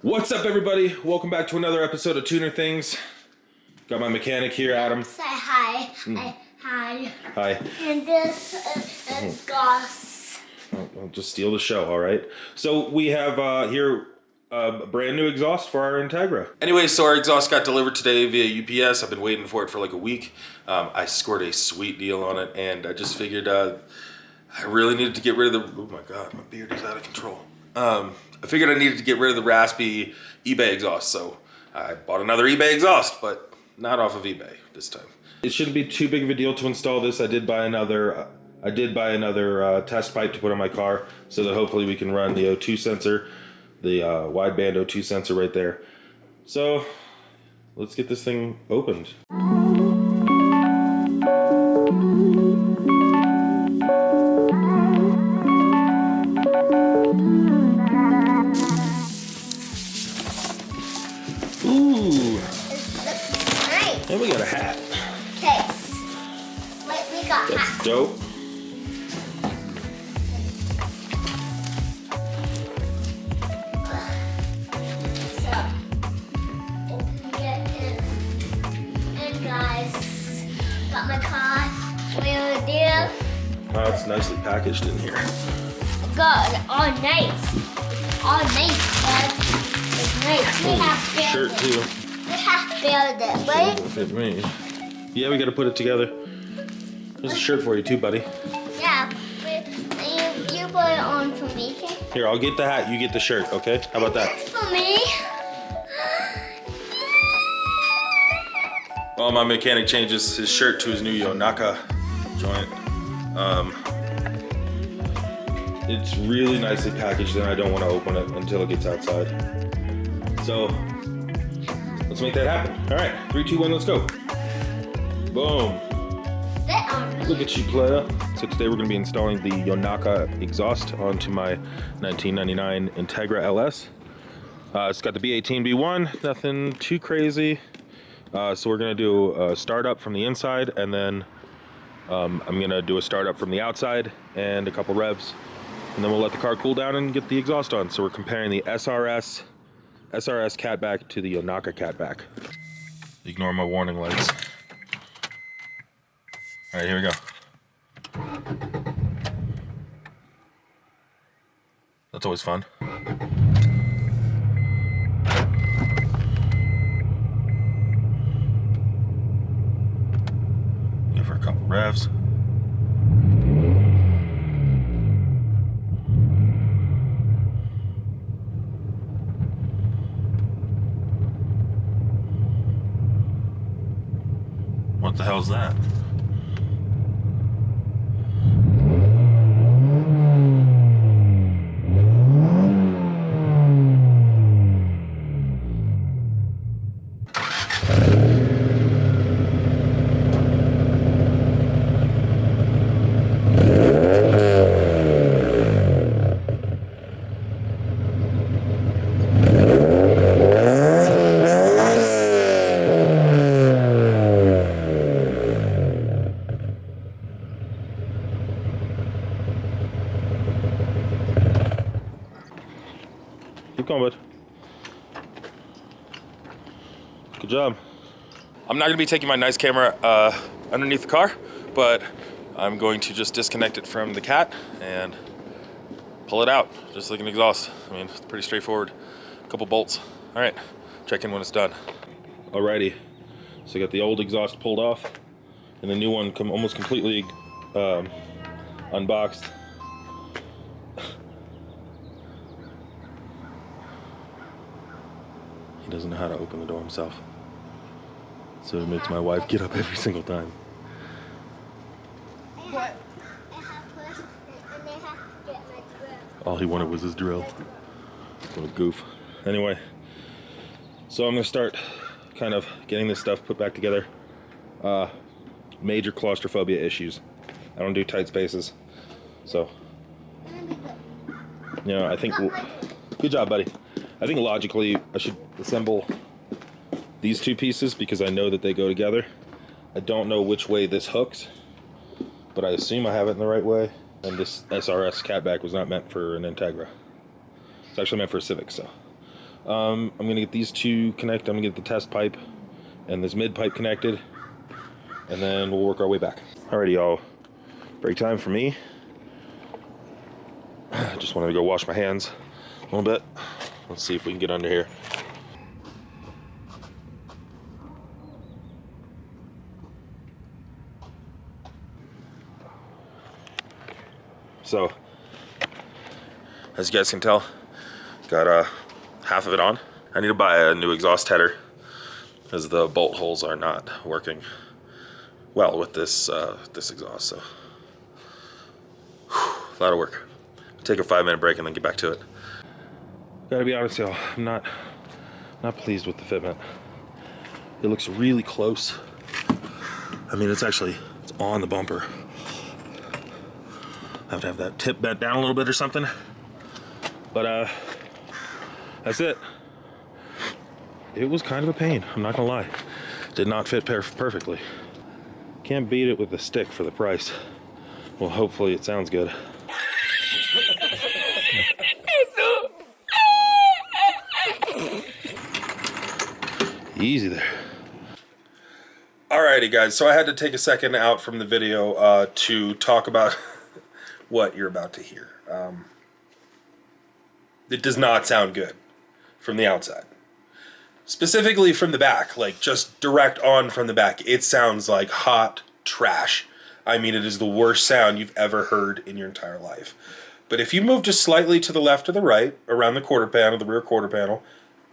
What's up, everybody? Welcome back to another episode of Tuner Things. Got my mechanic here, Adam. Say hi. Hi. Hi. And this is Gus. I'll just steal the show, all right? So we have here a brand new exhaust for our Integra. Anyway, so our exhaust got delivered today via UPS. I've been waiting for it for like a week. I scored a sweet deal on it, and I just figured I really needed to get rid of the... Oh my God, my beard is out of control. I figured I needed to get rid of the raspy eBay exhaust, so I bought another eBay exhaust, but not off of eBay this time. It shouldn't be too big of a deal to install this. I did buy another test pipe to put on my car, so that hopefully we can run the O2 sensor, the wideband O2 sensor right there. So let's get this thing opened. Ooh. Nice. And we got a hat. Case. We got That's hat. dope. So, open it in, guys. Got my car. Wheel there. Oh, it's nicely packaged in here. Got it all nice. All nice, Dad. It's nice. We have to Shirt build too. it. We have to build it, right? Fit me. Yeah, we got to put it together. There's a shirt for you too, buddy. Yeah. You put it on for me, okay? Here, I'll get the hat. You get the shirt. Okay? How about that? It's for me. Well, my mechanic changes his shirt to his new Yonaka joint. It's really nicely packaged, and I don't want to open it until it gets outside. So let's make that happen. All right, 3, 2, 1, let's go. Boom. Sit on me. Look at you, player. So today we're going to be installing the Yonaka exhaust onto my 1999 Integra LS. It's got the B18, B1, nothing too crazy. So we're going to do a startup from the inside, and then I'm going to do a startup from the outside and a couple revs. And then we'll let the car cool down and get the exhaust on. So we're comparing the SRS Catback to the Yonaka Catback. Ignore my warning lights. All right, here we go. That's always fun. Give her a couple revs. What the hell's that? Keep going, bud. Good job. I'm not gonna be taking my nice camera underneath the car, but I'm going to just disconnect it from the cat and pull it out, just like an exhaust. I mean, it's pretty straightforward. A couple bolts. All right, check in when it's done. Alrighty, so I got the old exhaust pulled off, and the new one almost completely unboxed. He doesn't know how to open the door himself, so it makes my wife get up every single time. What? All he wanted was his drill. What a goof. Anyway, so I'm gonna start kind of getting this stuff put back together. Major claustrophobia issues. I don't do tight spaces, so you know, I think. Good job, buddy. I think logically I should assemble these two pieces because I know that they go together. I don't know which way this hooks, but I assume I have it in the right way. And this SRS Catback was not meant for an Integra. It's actually meant for a Civic, so I'm gonna get these two connected. I'm gonna get the test pipe and this mid pipe connected, and then we'll work our way back. Alrighty, y'all. Break time for me. I just wanted to go wash my hands a little bit. Let's see if we can get under here. So, as you guys can tell, got half of it on. I need to buy a new exhaust header because the bolt holes are not working well with this this exhaust. So, a lot of work. Take a 5-minute break and then get back to it. Gotta be honest, y'all, I'm not pleased with the fitment. It looks really close. I mean, it's on the bumper. I have to have that tip bent down a little bit or something. But that's it. It was kind of a pain, I'm not gonna lie. Did not fit perfectly. Can't beat it with a stick for the price. Well, hopefully it sounds good. Easy there. Alrighty, guys, so I had to take a second out from the video to talk about what you're about to hear. It does not sound good from the outside. Specifically from the back, like just direct on from the back, it sounds like hot trash. I mean, it is the worst sound you've ever heard in your entire life. But if you move just slightly to the left or the right, around the quarter panel, the rear quarter panel,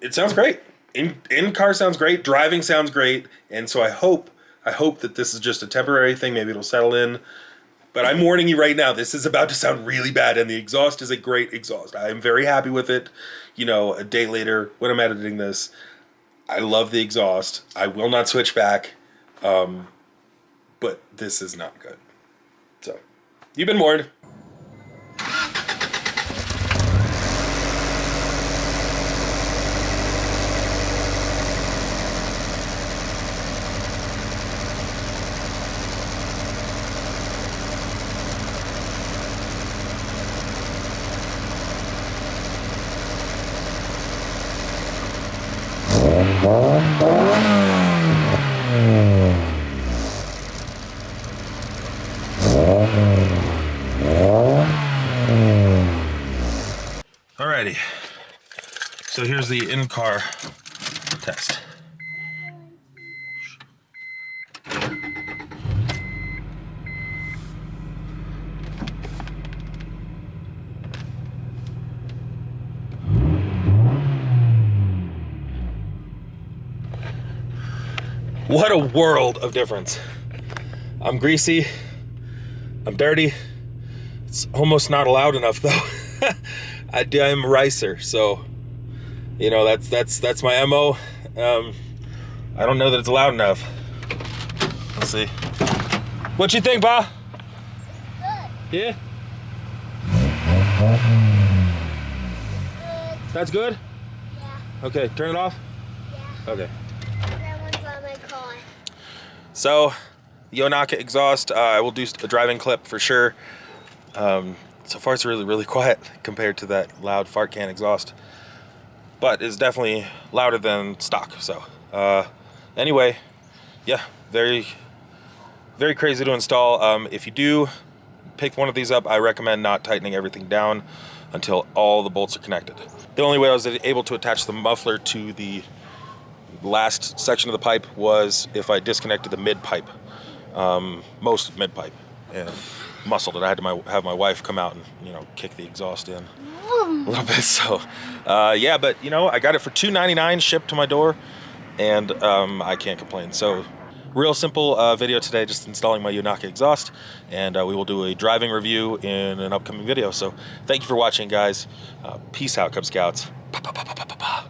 it sounds great. In-car sounds great, driving sounds great, and so I hope that this is just a temporary thing. Maybe it'll settle in. But I'm warning you right now, this is about to sound really bad, and the exhaust is a great exhaust. I am very happy with it. You know, a day later, when I'm editing this, I love the exhaust. I will not switch back, but this is not good. So, you've been warned. Alrighty, so here's the in-car test. What a world of difference. I'm greasy, I'm dirty. It's almost not loud enough though. I'm a ricer, so you know that's my MO. I don't know that it's loud enough. Let's see. What you think, Ba? Good. Yeah. Good. That's good? Yeah. Okay, turn it off? Yeah. Okay. That one's on my car. So, Yonaka exhaust, I will do a driving clip for sure. So far it's really, really quiet compared to that loud fart can exhaust. But it's definitely louder than stock, so. Anyway, yeah, very, very crazy to install. If you do pick one of these up, I recommend not tightening everything down until all the bolts are connected. The only way I was able to attach the muffler to the last section of the pipe was if I disconnected the mid pipe, most mid pipe, and muscled it. I had to have my wife come out and, you know, kick the exhaust in a little bit. So, yeah, but you know, I got it for $2.99 shipped to my door, and I can't complain. So, real simple video today, just installing my Yonaka exhaust, and we will do a driving review in an upcoming video. So, thank you for watching, guys. Peace out, Cub Scouts. Pa, pa, pa, pa, pa, pa, pa.